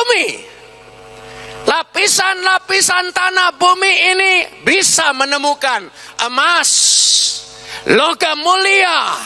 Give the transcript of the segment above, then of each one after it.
bumi. Lapisan-lapisan tanah bumi ini bisa menemukan emas, logam mulia,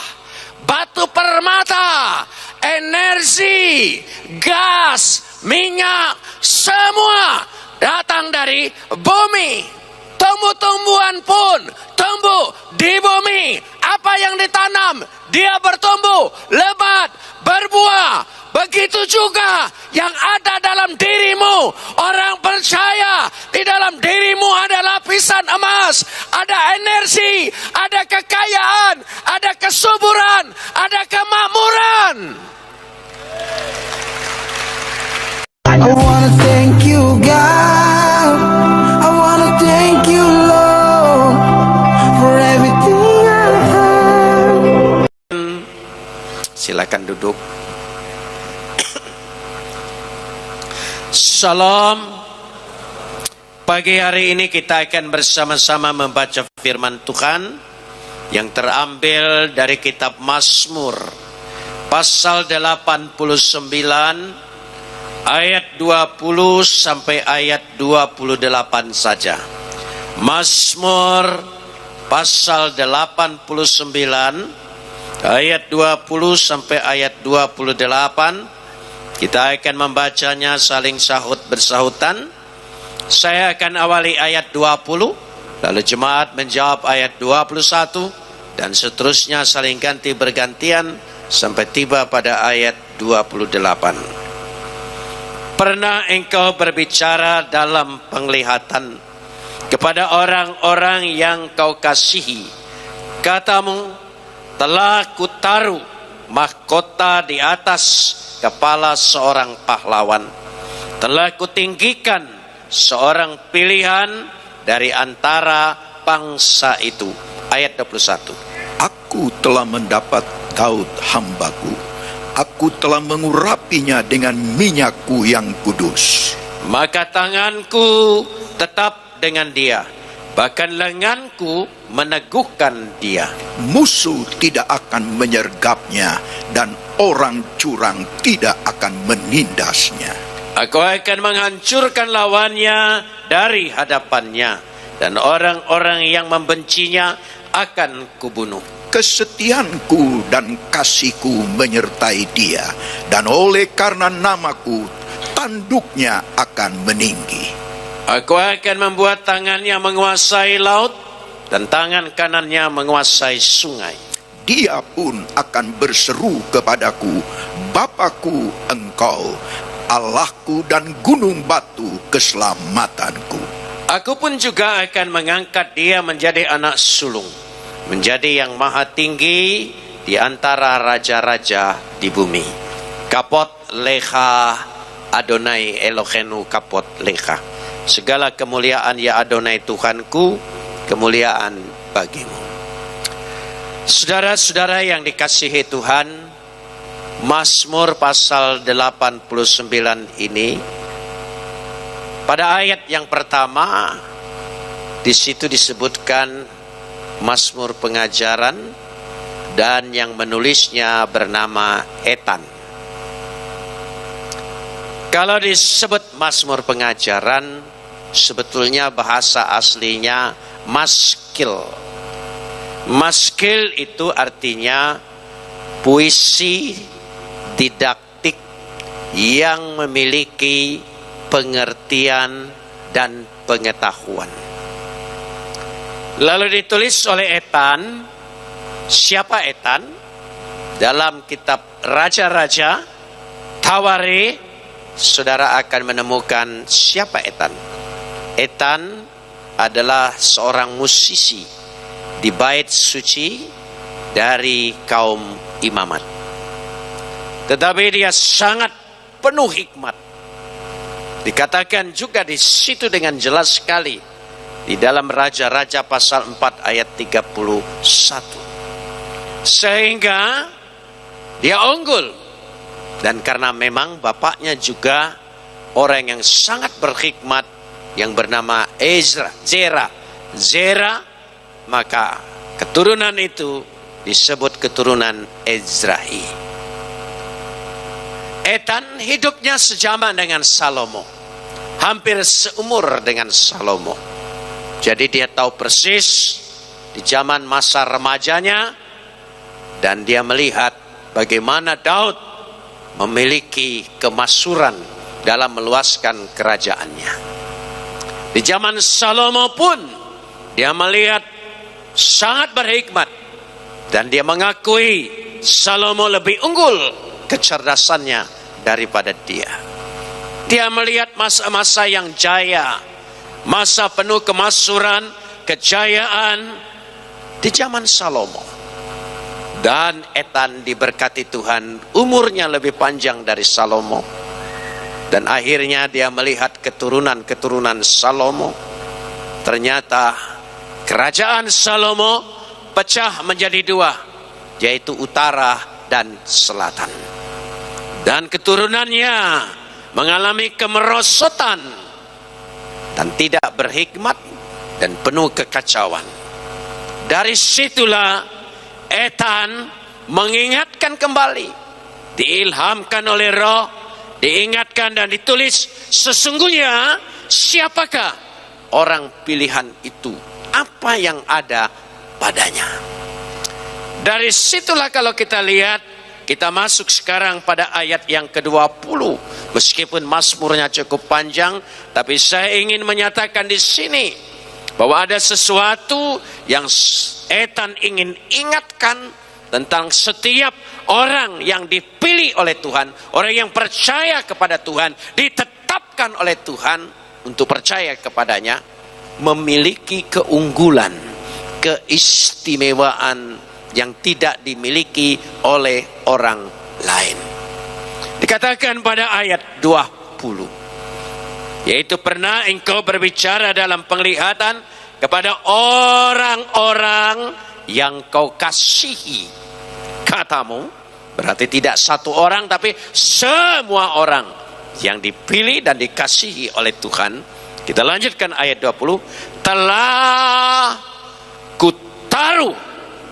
batu permata, energi, gas, minyak, semua datang dari bumi. Tumbuh-tumbuhan pun tumbuh di bumi. Apa yang ditanam, dia bertumbuh, lebat, berbuah. Begitu juga yang ada dalam dirimu. Orang percaya di dalam dirimu ada lapisan emas, ada energi, ada kekayaan, ada kesuburan, ada kemakmuran. I wanna thank you, God. I wanna thank you, Lord, for everything I have. Silakan duduk. Salam. Pagi hari ini kita akan bersama-sama membaca firman Tuhan yang terambil dari kitab Mazmur pasal 89 ayat 20 sampai ayat 28 saja. Mazmur pasal 89 ayat 20 sampai ayat 28. Kita akan membacanya saling sahut bersahutan. Saya akan awali ayat 20, lalu jemaat menjawab ayat 21, dan seterusnya saling ganti bergantian sampai tiba pada ayat 28. Pernah engkau berbicara dalam penglihatan kepada orang-orang yang kau kasihi. Katamu, telah kutaruh mahkota di atas kepala seorang pahlawan. Telah kutinggikan seorang pilihan dari antara bangsa itu. Ayat 21. Aku telah mendapat Daud hambaku. Aku telah mengurapinya dengan minyakku yang kudus. Maka tanganku tetap dengan dia, bahkan lenganku meneguhkan dia. Musuh tidak akan menyergapnya, dan orang curang tidak akan menindasnya. Aku akan menghancurkan lawannya dari hadapannya, dan orang-orang yang membencinya akan kubunuh. Kesetiaanku dan kasihku menyertai dia, dan oleh karena namaku tanduknya akan meninggi. Aku akan membuat tangannya menguasai laut, dan tangan kanannya menguasai sungai. Dia pun akan berseru kepadaku, Bapakku engkau, Allahku dan gunung batu keselamatanku. Aku pun juga akan mengangkat dia menjadi anak sulung, menjadi yang maha tinggi di antara raja-raja di bumi. Kapot lecha Adonai Elohenu kapot lecha. Segala kemuliaan ya Adonai Tuhanku, kemuliaan bagimu. Saudara-saudara yang dikasihi Tuhan, Mazmur pasal 89 ini, pada ayat yang pertama, di situ disebutkan Mazmur pengajaran, dan yang menulisnya bernama Etan. Kalau disebut Mazmur pengajaran, sebetulnya bahasa aslinya maskil. Maskil itu artinya puisi didaktik yang memiliki pengertian dan pengetahuan. Lalu ditulis oleh Etan. Siapa Etan? Dalam kitab Raja-Raja, Tawari, saudara akan menemukan siapa Etan. Etan adalah seorang musisi di bait suci dari kaum imamat. Tetapi dia sangat penuh hikmat. Dikatakan juga di situ dengan jelas sekali di dalam Raja-Raja pasal 4 ayat 31. Sehingga dia unggul. Dan karena memang bapaknya juga orang yang sangat berhikmat yang bernama Zera, maka keturunan itu disebut keturunan Ezrahi. Ethan hidupnya sejaman dengan Salomo, hampir seumur dengan Salomo. Jadi dia tahu persis di zaman masa remajanya, dan dia melihat bagaimana Daud memiliki kemasyhuran dalam meluaskan kerajaannya. Di zaman Salomo pun dia melihat sangat berhikmat, dan dia mengakui Salomo lebih unggul kecerdasannya daripada dia. Dia melihat masa-masa yang jaya, masa penuh kemasyhuran, kejayaan di zaman Salomo. Dan Ethan diberkati Tuhan, umurnya lebih panjang dari Salomo. Dan akhirnya dia melihat keturunan-keturunan Salomo. Ternyata kerajaan Salomo pecah menjadi dua, yaitu utara dan selatan. Dan keturunannya mengalami kemerosotan dan tidak berhikmat dan penuh kekacauan. Dari situlah Ethan mengingatkan kembali, diilhamkan oleh Roh, diingatkan dan ditulis, sesungguhnya siapakah orang pilihan itu, apa yang ada padanya. Dari situlah kalau kita lihat, kita masuk sekarang pada ayat yang ke-20. Meskipun Mazmurnya cukup panjang, tapi saya ingin menyatakan di sini bahwa ada sesuatu yang Ethan ingin ingatkan tentang setiap orang yang dipilih oleh Tuhan, orang yang percaya kepada Tuhan, ditetapkan oleh Tuhan untuk percaya kepadanya, memiliki keunggulan, keistimewaan yang tidak dimiliki oleh orang lain. Dikatakan pada ayat 20, yaitu pernah engkau berbicara dalam penglihatan kepada orang-orang yang kau kasihi. Katamu berarti tidak satu orang, tapi semua orang yang dipilih dan dikasihi oleh Tuhan. Kita lanjutkan ayat 20. Telah kutaruh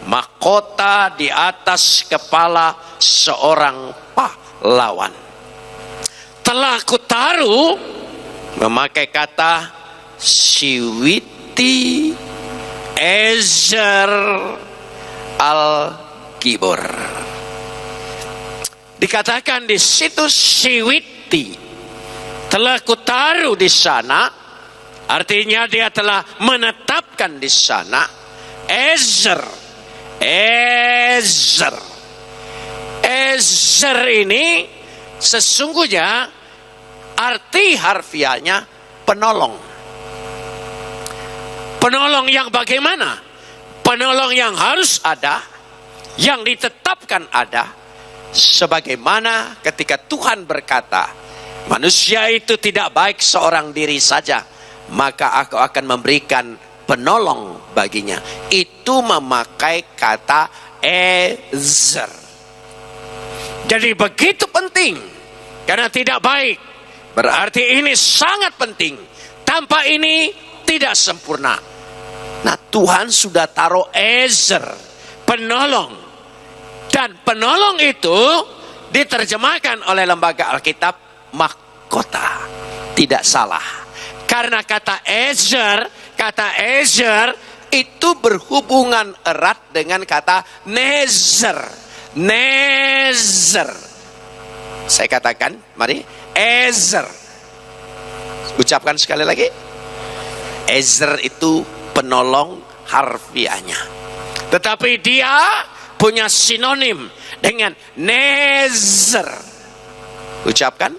mahkota di atas kepala seorang pahlawan. Telah kutaruh memakai kata siwiti Ezer Al-Gibor. Dikatakan di situ siwiti, telah kutaruh di sana, artinya dia telah menetapkan di sana. Ezer ini sesungguhnya arti harfiahnya penolong. Penolong yang bagaimana? Penolong yang harus ada, yang ditetapkan ada. Sebagaimana ketika Tuhan berkata, manusia itu tidak baik seorang diri saja, maka aku akan memberikan penolong baginya. Itu memakai kata Ezer. Jadi begitu penting, karena tidak baik, berarti ini sangat penting. Tanpa ini tidak sempurna. Nah, Tuhan sudah taruh Ezer, penolong. Dan penolong itu diterjemahkan oleh lembaga Alkitab mahkota. Tidak salah. Karena kata Ezer itu berhubungan erat dengan kata Nezer. Saya katakan, mari, Ezer. Ucapkan sekali lagi. Ezer itu penolong harfiahnya. Tetapi dia punya sinonim dengan Nezer. Ucapkan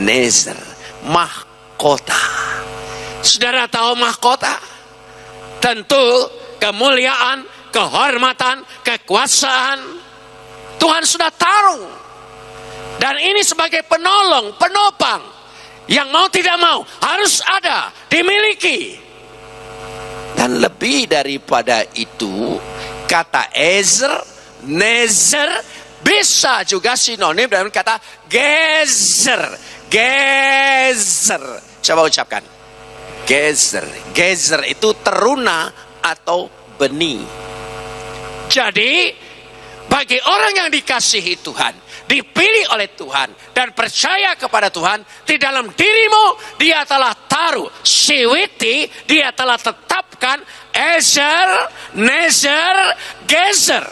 Nezer, mahkota. Saudara tahu mahkota? Tentu kemuliaan, kehormatan, kekuasaan Tuhan sudah taruh. Dan ini sebagai penolong, penopang, yang mau tidak mau harus ada, dimiliki. Dan lebih daripada itu, kata Ezer, Nezer bisa juga sinonim dengan kata Gezer. Coba ucapkan. Gezer itu teruna atau benih. Jadi bagi orang yang dikasihi Tuhan, dipilih oleh Tuhan dan percaya kepada Tuhan, di dalam dirimu dia telah taruh siwiti, dia telah tetapkan Ezer, Nezer, Gezer.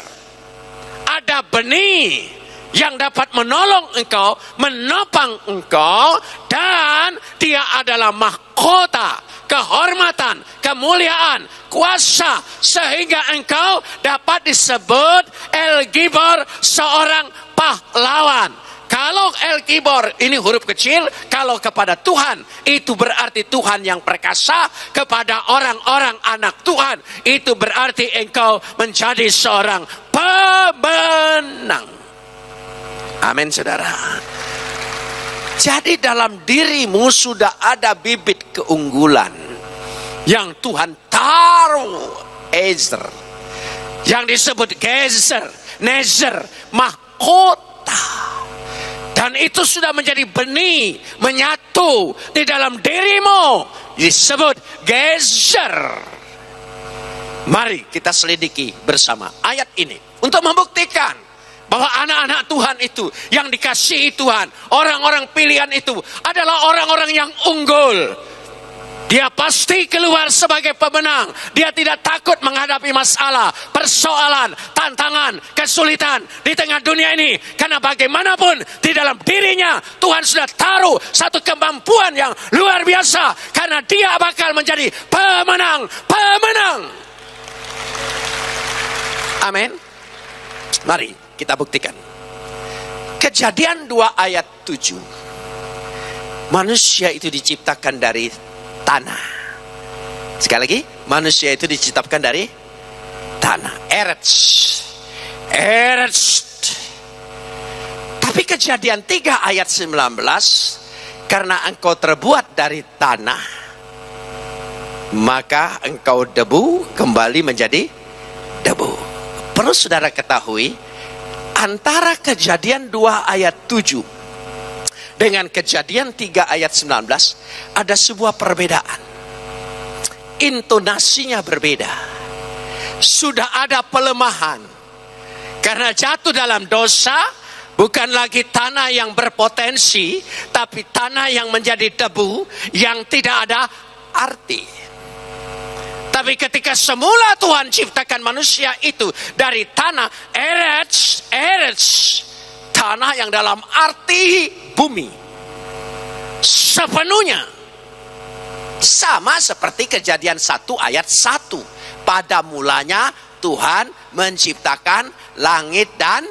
Ada benih yang dapat menolong engkau, menopang engkau, dan dia adalah mahkota, kehormatan, kemuliaan, kuasa, sehingga engkau dapat disebut El Gibor, seorang pahlawan. Kalau El Gibor ini huruf kecil, kalau kepada Tuhan itu berarti Tuhan yang perkasa, kepada orang-orang anak Tuhan itu berarti engkau menjadi seorang pemenang. Amin, saudara. Jadi dalam dirimu sudah ada bibit keunggulan yang Tuhan taruh. Ezer, yang disebut Gezer, Nezer, mahkota. Dan itu sudah menjadi benih, menyatu di dalam dirimu, disebut Gezer. Mari kita selidiki bersama ayat ini untuk membuktikan bahwa anak-anak Tuhan itu, yang dikasihi Tuhan, orang-orang pilihan itu adalah orang-orang yang unggul. Dia pasti keluar sebagai pemenang. Dia tidak takut menghadapi masalah, persoalan, tantangan, kesulitan di tengah dunia ini. Karena bagaimanapun di dalam dirinya Tuhan sudah taruh satu kemampuan yang luar biasa. Karena dia bakal menjadi pemenang. Amin. Mari kita buktikan. Kejadian 2 ayat 7. Manusia itu diciptakan dari tanah. Sekali lagi, manusia itu diciptakan dari tanah. Eretz. Tapi Kejadian 3 ayat 19, karena engkau terbuat dari tanah, maka engkau debu kembali menjadi debu. Perlu saudara ketahui, antara Kejadian 2 ayat 7 dengan Kejadian 3 ayat 19 ada sebuah perbedaan. Intonasinya berbeda. Sudah ada pelemahan. Karena jatuh dalam dosa, bukan lagi tanah yang berpotensi, tapi tanah yang menjadi debu yang tidak ada arti. Tapi ketika semula Tuhan ciptakan manusia itu dari tanah, eretz, tanah yang dalam arti bumi sepenuhnya, sama seperti Kejadian 1 ayat 1. Pada mulanya Tuhan menciptakan langit dan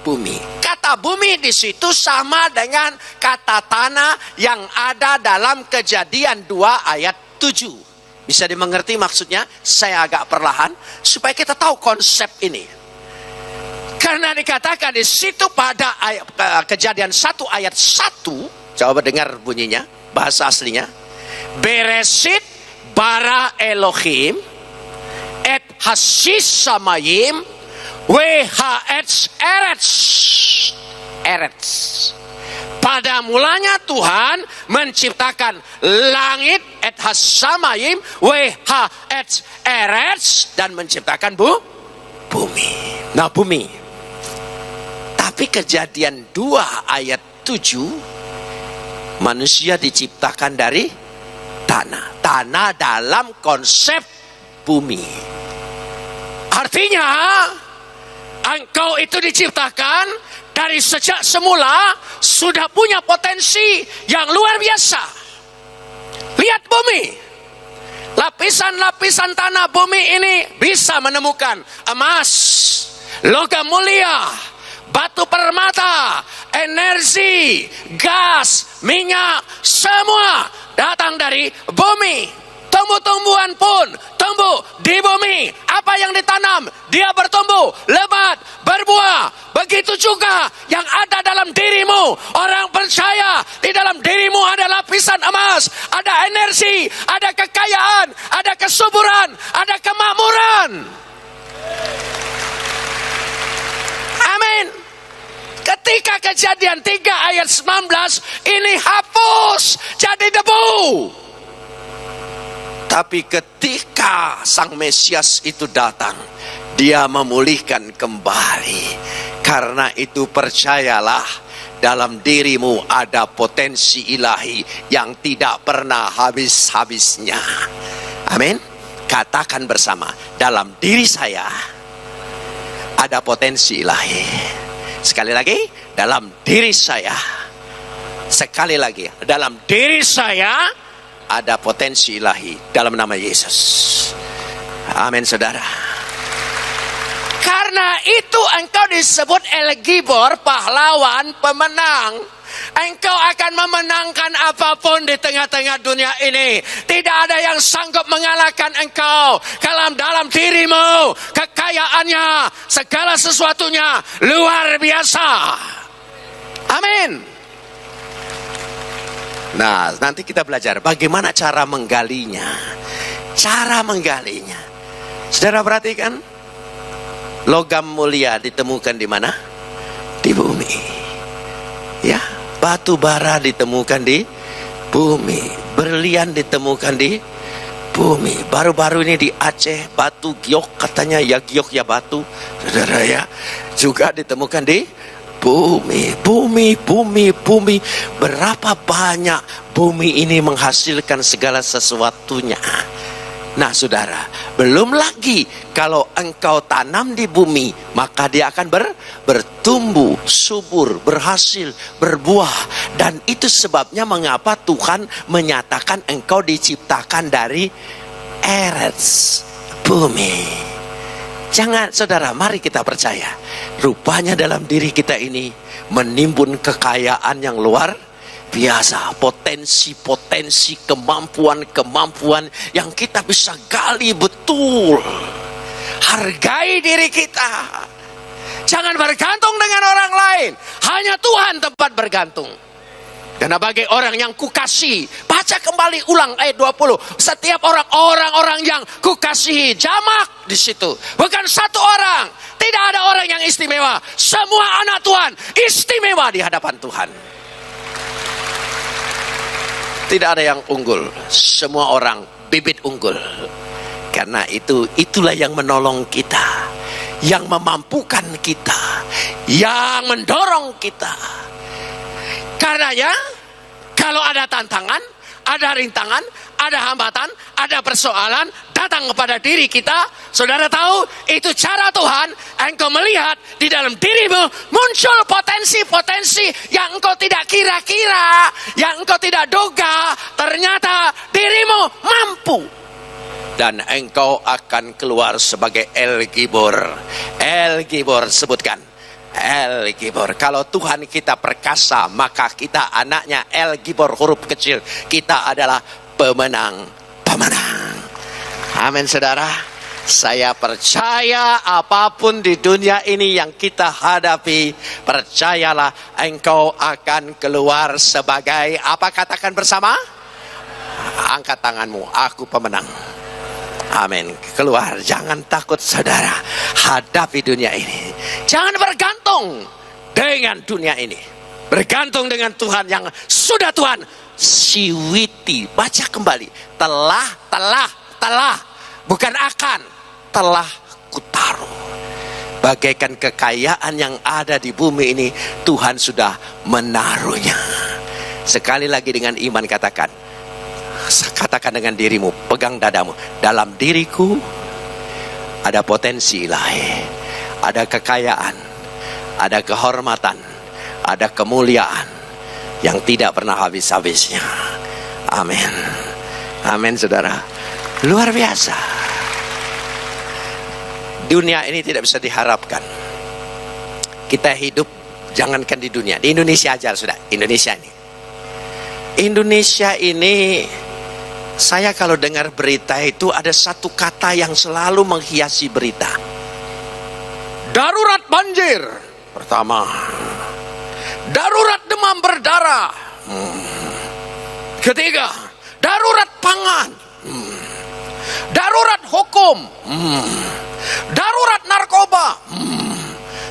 bumi. Kata bumi di situ sama dengan kata tanah yang ada dalam Kejadian 2 ayat 7. Bisa dimengerti maksudnya? Saya agak perlahan supaya kita tahu konsep ini. Karena dikatakan di situ pada Kejadian 1 ayat 1, coba dengar bunyinya, bahasa aslinya. Bereshit bara Elohim et hasis samayim eretz. Pada mulanya Tuhan menciptakan langit et hasamayim eretz, dan menciptakan bumi. Nah, bumi. Tapi Kejadian 2 ayat 7, manusia diciptakan dari tanah. Tanah dalam konsep bumi. Artinya, engkau itu diciptakan dari sejak semula sudah punya potensi yang luar biasa. Lihat bumi. Lapisan-lapisan tanah bumi ini bisa menemukan emas, logam mulia, batu permata, energi, gas, minyak, semua datang dari bumi. Tumbuh-tumbuhan pun tumbuh di bumi. Apa yang ditanam, dia bertumbuh, lebat, berbuah. Begitu juga yang ada dalam dirimu. Orang percaya di dalam dirimu ada lapisan emas, ada energi, ada kekayaan, ada kesuburan, ada kemakmuran. Amin. Ketika Kejadian 3 ayat 19 ini hapus jadi debu. Tapi ketika Sang Mesias itu datang, dia memulihkan kembali. Karena itu percayalah, dalam dirimu ada potensi ilahi yang tidak pernah habis-habisnya. Amin. Katakan bersama, dalam diri saya ada potensi ilahi. Sekali lagi, dalam diri saya. Sekali lagi, dalam diri saya ada potensi ilahi dalam nama Yesus. Amin, saudara. Karena itu engkau disebut El Gibor, pahlawan, pemenang. Engkau akan memenangkan apapun di tengah-tengah dunia ini. Tidak ada yang sanggup mengalahkan engkau. Kalau dalam dirimu, kekayaannya, segala sesuatunya luar biasa. Amin. Nah, nanti kita belajar bagaimana cara menggalinya. Cara menggalinya. Saudara perhatikan, logam mulia ditemukan di mana? Di bumi. Ya, batu bara ditemukan di bumi. Berlian ditemukan di bumi. Baru-baru ini di Aceh, batu giok, katanya ya giok ya batu. Saudara ya, juga ditemukan di bumi. Bumi. Berapa banyak bumi ini menghasilkan segala sesuatunya. Nah saudara, belum lagi kalau engkau tanam di bumi, maka dia akan bertumbuh, subur, berhasil, berbuah. Dan itu sebabnya mengapa Tuhan menyatakan engkau diciptakan dari eretz, bumi. Jangan saudara, mari kita percaya. Rupanya dalam diri kita ini menimbun kekayaan yang luar biasa, potensi, kemampuan yang kita bisa gali betul. Hargai diri kita. Jangan bergantung dengan orang lain. Hanya Tuhan tempat bergantung. Karena bagi orang yang kukasihi, baca kembali ulang ayat 20. Setiap orang-orang yang kukasihi, jamak di situ. Bukan satu orang. Tidak ada orang yang istimewa. Semua anak Tuhan istimewa di hadapan Tuhan. Tidak ada yang unggul. Semua orang bibit unggul. Karena itulah yang menolong kita, yang memampukan kita, yang mendorong kita. Karenanya, kalau ada tantangan, ada rintangan, ada hambatan, ada persoalan datang kepada diri kita, saudara tahu itu cara Tuhan. Engkau melihat di dalam dirimu muncul potensi-potensi yang engkau tidak kira-kira, yang engkau tidak duga, ternyata dirimu mampu. Dan engkau akan keluar sebagai El Gibor. El Gibor, sebutkan. El Gibor. Kalau Tuhan kita perkasa, maka kita anaknya El Gibor huruf kecil. Kita adalah pemenang. Amin saudara. Saya percaya apapun di dunia ini yang kita hadapi, percayalah engkau akan keluar sebagai apa? Katakan bersama. Angkat tanganmu, aku pemenang. Amin. Keluar, jangan takut saudara. Hadapi dunia ini. Jangan bergantung dengan dunia ini. Bergantung dengan Tuhan yang sudah Tuhan siwiti. Baca kembali. Telah. Bukan akan. Telah kutaruh. Bagaikan kekayaan yang ada di bumi ini, Tuhan sudah menaruhnya. Sekali lagi dengan iman katakan. Katakan dengan dirimu, pegang dadamu. Dalam diriku ada potensi ilahi, ada kekayaan, ada kehormatan, ada kemuliaan yang tidak pernah habis-habisnya. Amin. Amin saudara. Luar biasa. Dunia ini tidak bisa diharapkan. Kita hidup jangankan di dunia, di Indonesia aja sudah. Indonesia ini saya kalau dengar berita itu ada satu kata yang selalu menghiasi berita. Darurat banjir pertama. Darurat demam berdarah. Ketiga, darurat pangan. Darurat hukum. Darurat narkoba.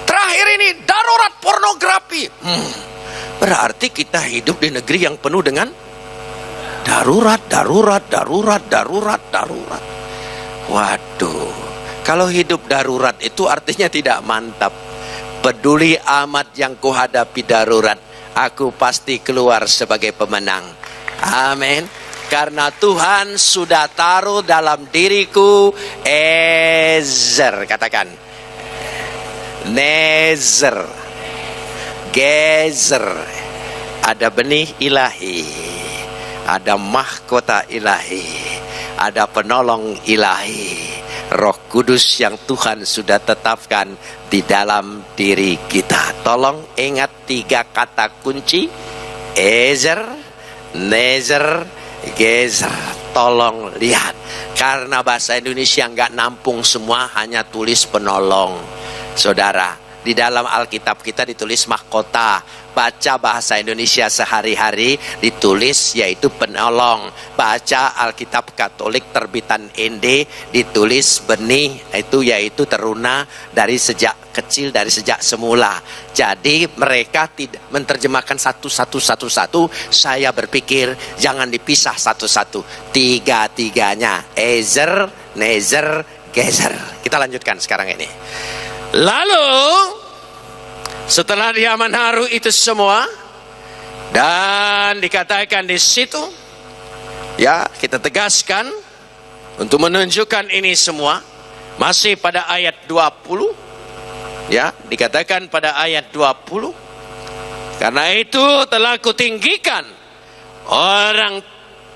Terakhir ini darurat pornografi. Berarti kita hidup di negeri yang penuh dengan darurat. Waduh, kalau hidup darurat itu artinya tidak mantap. peduli amat yang kuhadapi darurat, aku pasti keluar sebagai pemenang. Amin. Karena Tuhan sudah taruh dalam diriku Ezer, katakan Nezer, Gezer. Ada benih ilahi, ada mahkota ilahi, ada penolong ilahi, Roh Kudus yang Tuhan sudah tetapkan di dalam diri kita. Tolong ingat 3 kata kunci: Ezer, Nezer, Gezer. Tolong lihat, karena bahasa Indonesia nggak nampung semua, hanya tulis penolong. Saudara, di dalam Alkitab kita ditulis mahkota. Baca bahasa Indonesia sehari-hari ditulis yaitu penolong. Baca Alkitab Katolik terbitan ND ditulis benih, yaitu teruna dari sejak kecil, dari sejak semula. Jadi mereka tidak menerjemahkan satu-satu. Saya berpikir jangan dipisah satu-satu, 3-3-nya Ezer, Nezer, Gezer. Kita lanjutkan sekarang ini. Lalu setelah dia menaruh itu semua, dan dikatakan di situ, ya, kita tegaskan untuk menunjukkan ini semua, masih pada ayat 20, ya, dikatakan pada ayat 20, karena itu telah kutinggikan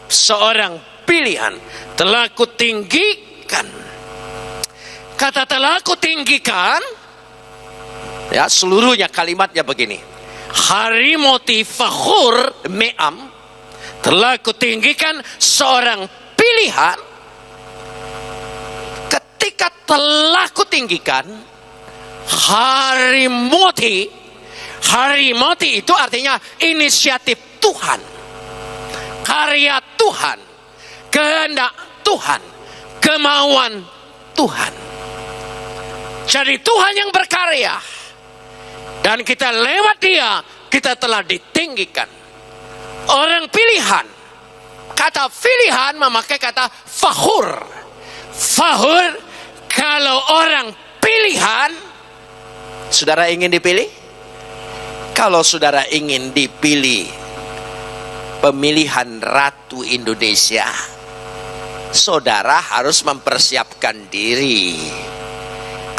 seorang pilihan, telah kutinggikan. Kata telah kutinggikan, ya, seluruhnya kalimatnya begini: Harimoti fakhur me'am, telah kutinggikan seorang pilihan. Ketika telah kutinggikan, Harimoti itu artinya inisiatif Tuhan, karya Tuhan, kehendak Tuhan, kemauan Tuhan. Jadi Tuhan yang berkarya, dan kita lewat dia, kita telah ditinggikan. Orang pilihan. Kata pilihan memakai kata fakhur. Fakhur, kalau orang pilihan, saudara ingin dipilih? Kalau saudara ingin dipilih pemilihan Ratu Indonesia, saudara harus mempersiapkan diri.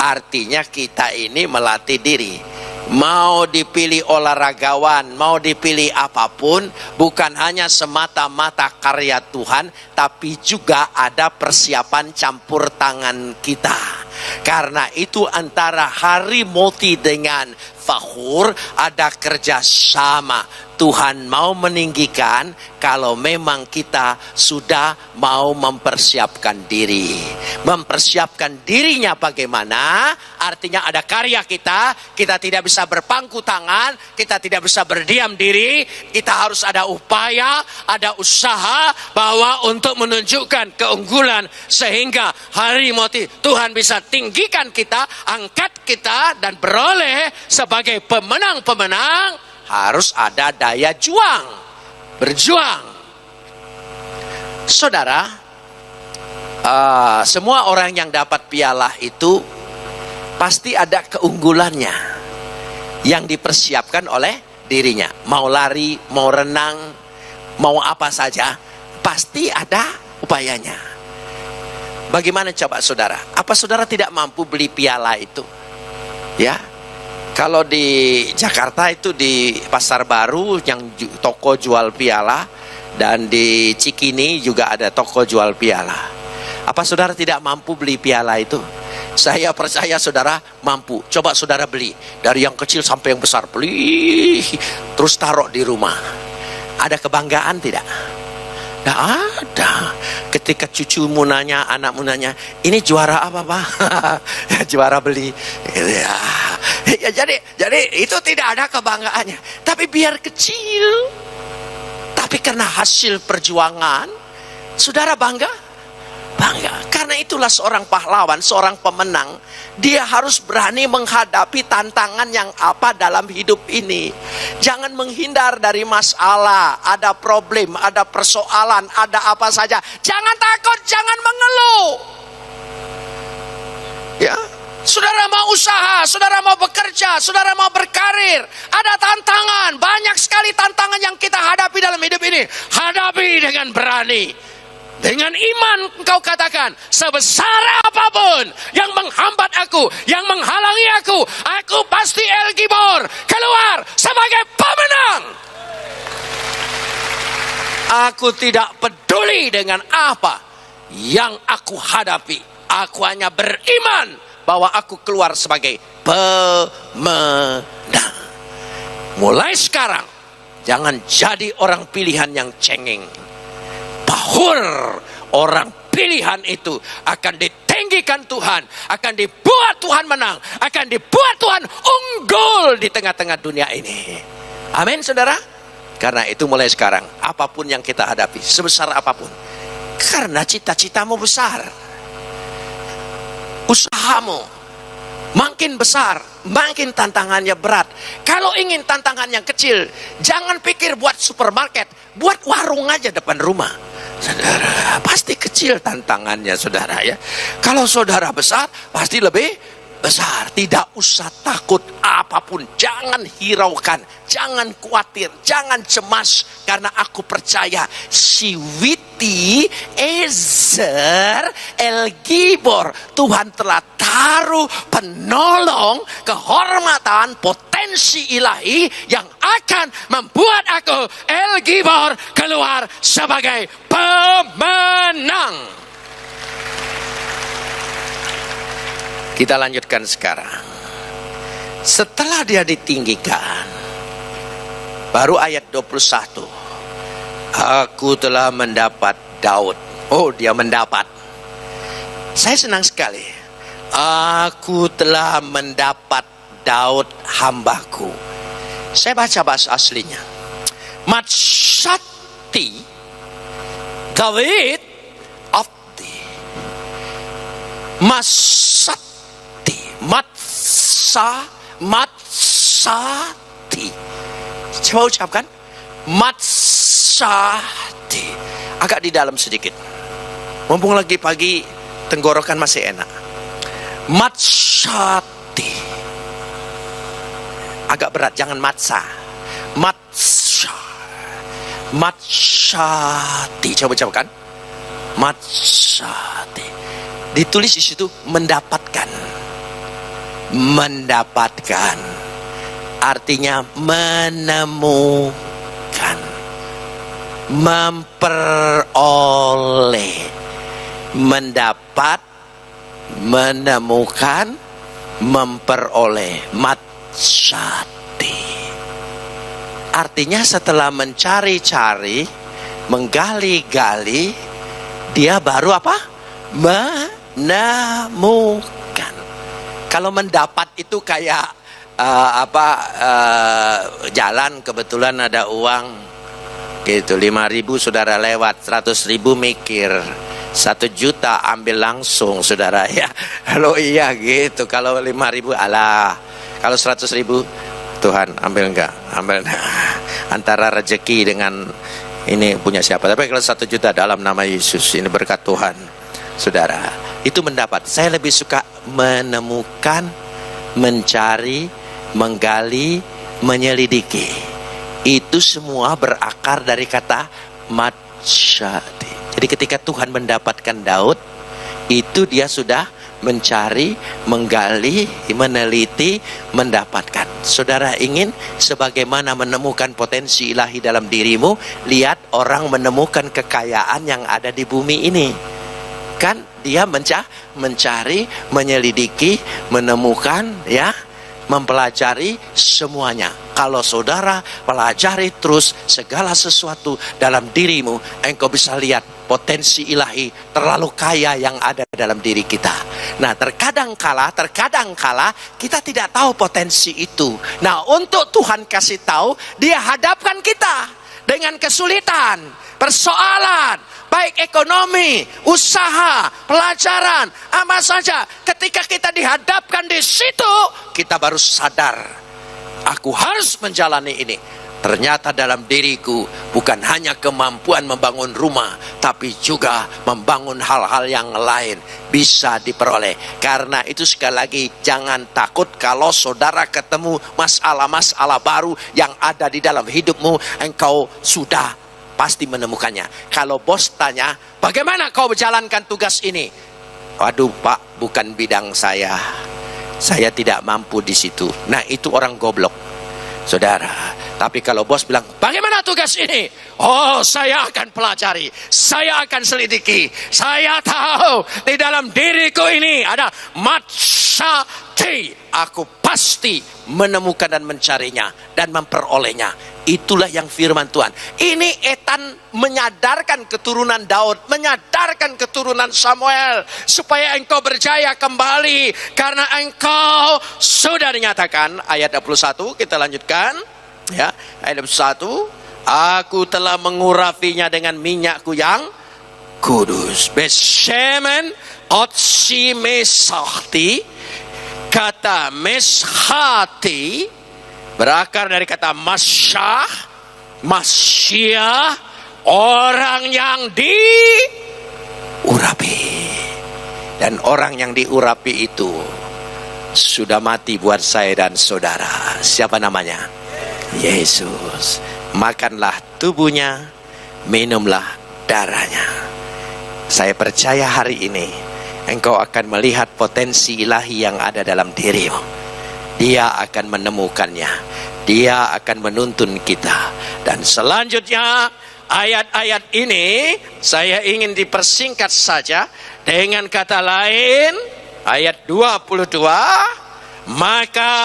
Artinya kita ini melatih diri. Mau dipilih olahragawan, mau dipilih apapun, bukan hanya semata-mata karya Tuhan, tapi juga ada persiapan campur tangan kita. Karena itu antara Harimoti dengan fakhur ada kerjasama. Tuhan mau meninggikan kalau memang kita sudah mau mempersiapkan diri. Mempersiapkan dirinya bagaimana? Artinya ada karya kita tidak bisa berpangku tangan, kita tidak bisa berdiam diri, kita harus ada upaya, ada usaha bahwa untuk menunjukkan keunggulan sehingga Harimoti Tuhan bisa tinggikan kita, angkat kita dan beroleh sebagai pemenang-pemenang. Harus ada daya juang, berjuang. Saudara, semua orang yang dapat piala itu pasti ada keunggulannya yang dipersiapkan oleh dirinya. Mau lari, mau renang, mau apa saja, pasti ada upayanya. Bagaimana coba saudara? Apa saudara tidak mampu beli piala itu? Ya. Kalau di Jakarta itu di Pasar Baru yang toko jual piala, dan di Cikini juga ada toko jual piala. Apa saudara tidak mampu beli piala itu? Saya percaya saudara mampu. Coba saudara beli dari yang kecil sampai yang besar, beli terus taruh di rumah. Ada kebanggaan tidak? Tidak ada. Ketika cucumu nanya, anakmu nanya, ini juara apa Pak? Juara beli. Ya, jadi itu tidak ada kebanggaannya. Tapi biar kecil, tapi karena hasil perjuangan, saudara bangga. Karena itulah seorang pahlawan, seorang pemenang, dia harus berani menghadapi tantangan yang apa dalam hidup ini. Jangan menghindar dari masalah, ada problem, ada persoalan, ada apa saja. Jangan takut, jangan mengeluh. Ya, Saudara mau usaha, saudara mau bekerja, saudara mau berkarir. Ada tantangan, banyak sekali tantangan yang kita hadapi dalam hidup ini. Hadapi dengan berani. Dengan iman engkau katakan, sebesar apapun yang menghambat aku, yang menghalangi aku pasti El Gibor keluar sebagai pemenang. Aku tidak peduli dengan apa yang aku hadapi. Aku hanya beriman bahwa aku keluar sebagai pemenang. Mulai sekarang, jangan jadi orang pilihan yang cengeng. Bahur orang pilihan itu akan ditinggikan Tuhan, akan dibuat Tuhan menang, akan dibuat Tuhan unggul di tengah-tengah dunia ini. Amin, saudara. Karena itu mulai sekarang, apapun yang kita hadapi, sebesar apapun, karena cita-citamu besar, usahamu makin besar, makin tantangannya berat. Kalau ingin tantangan yang kecil, jangan pikir buat supermarket, buat warung aja depan rumah. Saudara, pasti kecil tantangannya, saudara ya. Kalau saudara besar, pasti lebih besar. Tidak usah takut apapun, jangan hiraukan, jangan khawatir, jangan cemas, karena aku percaya si Witi Ezer El Gibor, Tuhan telah taruh penolong, kehormatan, potensi ilahi yang akan membuat aku El Gibor keluar sebagai pemenang. Kita lanjutkan sekarang. Setelah dia ditinggikan, baru ayat 21. Aku telah mendapat Daud. Oh, dia mendapat. Saya senang sekali. Aku telah mendapat Daud hambaku. Saya baca bahasa aslinya. Matsati David Abdi. Matsati. Matsati. Coba ucapkan. Matsati. Agak di dalam sedikit. Mumpung lagi pagi, tenggorokan masih enak. Matsati. Agak berat, jangan matsa. Matsa. Matsati. Coba ucapkan. Matsati. Ditulis di situ mendapatkan. Mendapatkan artinya menemukan, memperoleh, mendapat, menemukan, memperoleh. Matsati artinya setelah mencari-cari, menggali-gali, dia baru apa? Menemukan. Kalau mendapat itu kayak jalan kebetulan ada uang gitu 5.000 saudara lewat, 100.000 mikir, 1 juta ambil langsung saudara ya. Kalau iya gitu, kalau 5.000 alah, kalau 100.000 Tuhan ambil enggak, ambil antara rezeki dengan ini punya siapa. Tapi kalau 1 juta dalam nama Yesus, ini berkat Tuhan saudara, itu mendapat. Saya lebih suka menemukan, mencari, menggali, menyelidiki. Itu semua berakar dari kata matsati. Jadi ketika Tuhan mendapatkan Daud, itu dia sudah mencari, menggali, meneliti, mendapatkan. Saudara ingin sebagaimana menemukan potensi ilahi dalam dirimu, lihat orang menemukan kekayaan yang ada di bumi ini. Kan dia mencari, menyelidiki, menemukan, ya, mempelajari semuanya. Kalau saudara pelajari terus segala sesuatu dalam dirimu, engkau bisa lihat potensi ilahi terlalu kaya yang ada dalam diri kita. Nah, terkadang kala kita tidak tahu potensi itu. Nah, untuk Tuhan kasih tahu, dia hadapkan kita dengan kesulitan, persoalan, baik ekonomi, usaha, pelajaran, apa saja. Ketika kita dihadapkan di situ, kita baru sadar, aku harus menjalani ini. Ternyata dalam diriku bukan hanya kemampuan membangun rumah, tapi juga membangun hal-hal yang lain bisa diperoleh. Karena itu sekali lagi, jangan takut kalau saudara ketemu masalah-masalah baru yang ada di dalam hidupmu, engkau sudah pasti menemukannya. Kalau bos tanya, bagaimana kau menjalankan tugas ini? Waduh Pak, bukan bidang saya. Saya tidak mampu di situ. Nah, itu orang goblok, saudara. Tapi kalau bos bilang, bagaimana tugas ini? Oh, saya akan pelajari, saya akan selidiki. Saya tahu di dalam diriku ini ada matsati. Aku pasti menemukan dan mencarinya dan memperolehnya. Itulah yang firman Tuhan. Ini Ethan menyadarkan keturunan Daud, menyadarkan keturunan Samuel, supaya engkau berjaya kembali, karena engkau sudah dinyatakan. Ayat 21 kita lanjutkan. Ya, ayat 21, aku telah mengurapinya dengan minyakku yang kudus. Beshemen otsi mesahti, kata meshati berakar dari kata masyah, masyia, orang yang diurapi. Dan orang yang diurapi itu sudah mati buat saya dan saudara. Siapa namanya? Yesus. Makanlah tubuhnya, minumlah darahnya. Saya percaya hari ini engkau akan melihat potensi ilahi yang ada dalam dirimu. Dia akan menemukannya. Dia akan menuntun kita. Dan selanjutnya, ayat-ayat ini saya ingin dipersingkat saja dengan kata lain. Ayat 22, maka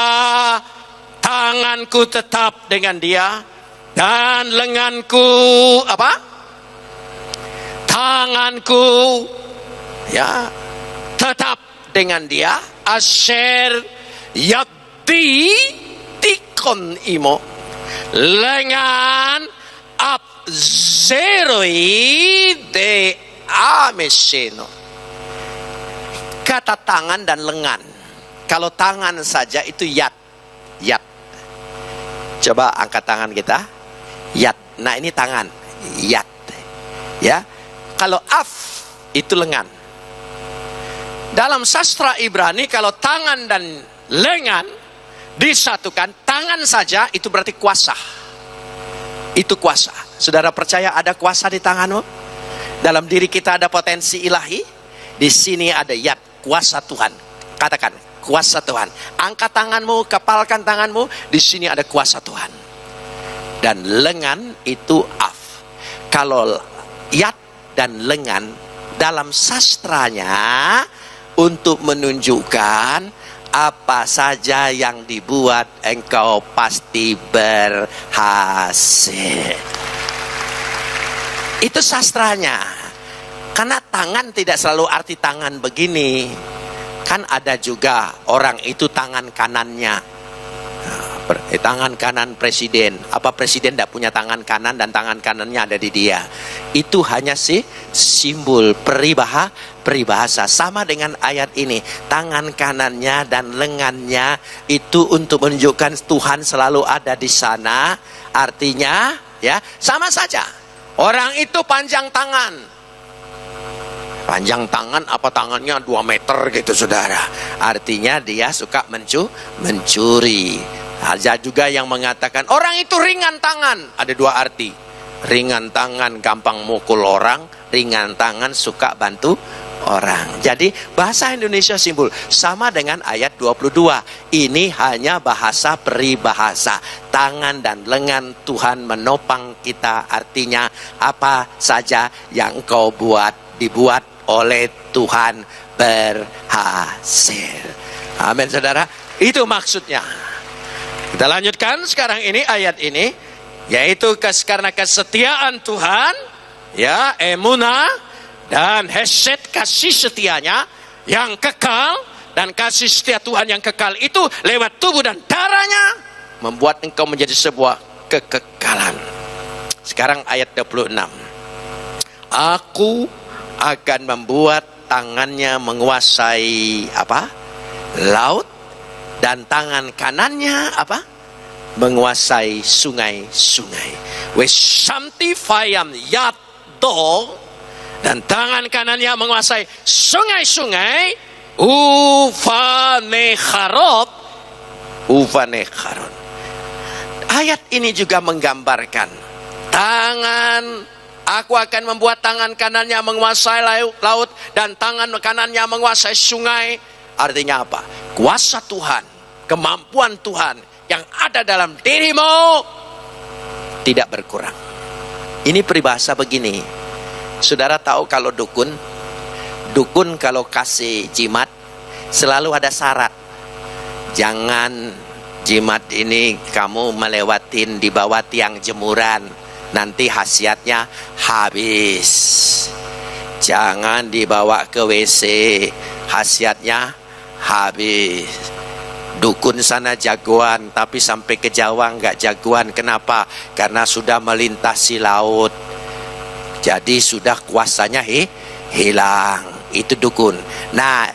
tanganku tetap dengan dia, dan lenganku apa? Tanganku ya tetap dengan dia. Asher yabdi tikon imo, lengan abzeroi de ameseno. Kata tangan dan lengan. Kalau tangan saja itu yad. Coba angkat tangan kita. Yad. Nah, ini tangan. Yad. Ya. Kalau af itu lengan. Dalam sastra Ibrani, kalau tangan dan lengan disatukan, tangan saja itu berarti kuasa. Itu kuasa. Saudara percaya ada kuasa di tanganmu? Dalam diri kita ada potensi ilahi. Di sini ada yad, kuasa Tuhan. Katakan, kuasa Tuhan. Angkat tanganmu, kepalkan tanganmu. Di sini ada kuasa Tuhan. Dan lengan itu af. Kalau yad dan lengan dalam sastranya untuk menunjukkan apa saja yang dibuat, engkau pasti berhasil. Itu sastranya. Karena tangan tidak selalu arti tangan begini. Kan ada juga orang itu tangan kanannya, tangan kanan presiden. Apa presiden tidak punya tangan kanan dan tangan kanannya ada di dia? Itu hanya simbol peribahasa. Sama dengan ayat ini, tangan kanannya dan lengannya itu untuk menunjukkan Tuhan selalu ada di sana. Artinya ya sama saja. Orang itu panjang tangan. Panjang tangan, apa tangannya 2 meter gitu saudara. Artinya dia suka mencuri. Ada juga yang mengatakan orang itu ringan tangan. Ada 2 arti. Ringan tangan gampang mukul orang, ringan tangan suka bantu orang. Jadi bahasa Indonesia simbol. Sama dengan ayat 22. Ini hanya bahasa peribahasa. Tangan dan lengan Tuhan menopang kita. Artinya apa saja yang kau buat, dibuat oleh Tuhan berhasil. Amin saudara. Itu maksudnya. Kita lanjutkan sekarang ini ayat ini, yaitu karena kesetiaan Tuhan, ya, emunah dan hesed, kasih setianya yang kekal, dan kasih setia Tuhan yang kekal itu lewat tubuh dan darahnya membuat engkau menjadi sebuah kekekalan. Sekarang ayat 26. Aku akan membuat tangannya menguasai apa? Laut, dan tangan kanannya apa? menguasai sungai-sungai. Wesamti fayam yato, dan tangan kanannya menguasai sungai-sungai. Ufanekharot, Ufanekharon. Ayat ini juga menggambarkan tangan, aku akan membuat tangan kanannya menguasai laut dan tangan kanannya menguasai sungai. Artinya apa? Kuasa Tuhan, kemampuan Tuhan yang ada dalam dirimu tidak berkurang. Ini peribahasa begini. Saudara tahu kalau dukun kalau kasih jimat selalu ada syarat. Jangan jimat ini kamu melewatin di bawah tiang jemuran, nanti khasiatnya habis. Jangan dibawa ke WC, khasiatnya habis. Dukun sana jagoan, tapi sampai ke Jawa nggak jagoan. Kenapa? Karena sudah melintasi laut, jadi sudah kuasanya hilang. Itu dukun. Nah,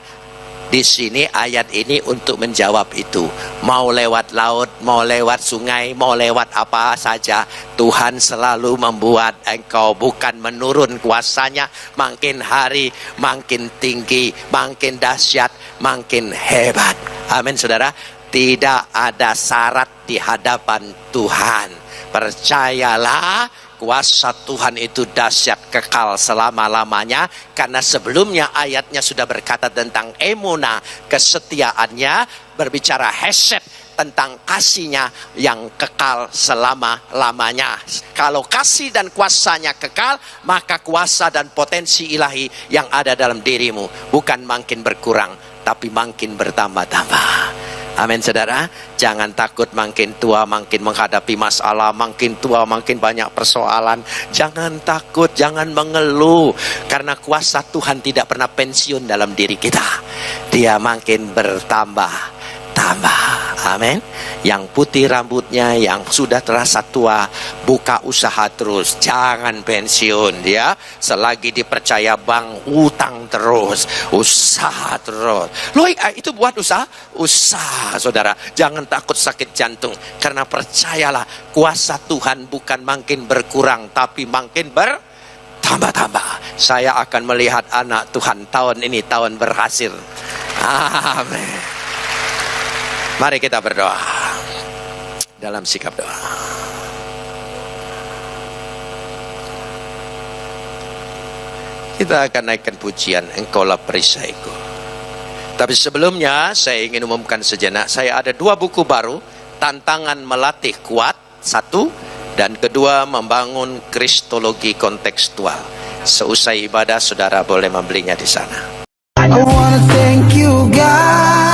di sini ayat ini untuk menjawab itu. Mau lewat laut, mau lewat sungai, mau lewat apa saja, Tuhan selalu membuat engkau bukan menurun kuasanya. Makin hari makin tinggi, makin dahsyat, makin hebat. Amin saudara. Tidak ada syarat di hadapan Tuhan. Percayalah, kuasa Tuhan itu dahsyat kekal selama-lamanya. Karena sebelumnya ayatnya sudah berkata tentang emuna, kesetiaannya, berbicara hesed tentang kasihnya yang kekal selama-lamanya. Kalau kasih dan kuasanya kekal, maka kuasa dan potensi ilahi yang ada dalam dirimu bukan makin berkurang, tapi makin bertambah-tambah. Amin saudara. Jangan takut makin tua makin menghadapi masalah, makin tua makin banyak persoalan. Jangan takut, jangan mengeluh, karena kuasa Tuhan tidak pernah pensiun dalam diri kita. Dia makin bertambah. Amin. Yang putih rambutnya, yang sudah terasa tua, buka usaha terus, jangan pensiun dia. Selagi dipercaya bank, utang terus, usaha terus. Loh, itu buat usaha saudara. Jangan takut sakit jantung, karena percayalah, kuasa Tuhan bukan makin berkurang, tapi makin bertambah-tambah. Saya akan melihat anak Tuhan tahun ini tahun berhasil. Amin. Mari kita berdoa dalam sikap doa. Kita akan naikkan pujian Engkaulah perisaiku. Tapi sebelumnya saya ingin umumkan sejenak, saya ada 2 buku baru. Tantangan melatih kuat, 1, dan kedua membangun kristologi kontekstual. Seusai ibadah saudara boleh membelinya di sana. I wanna thank you, God.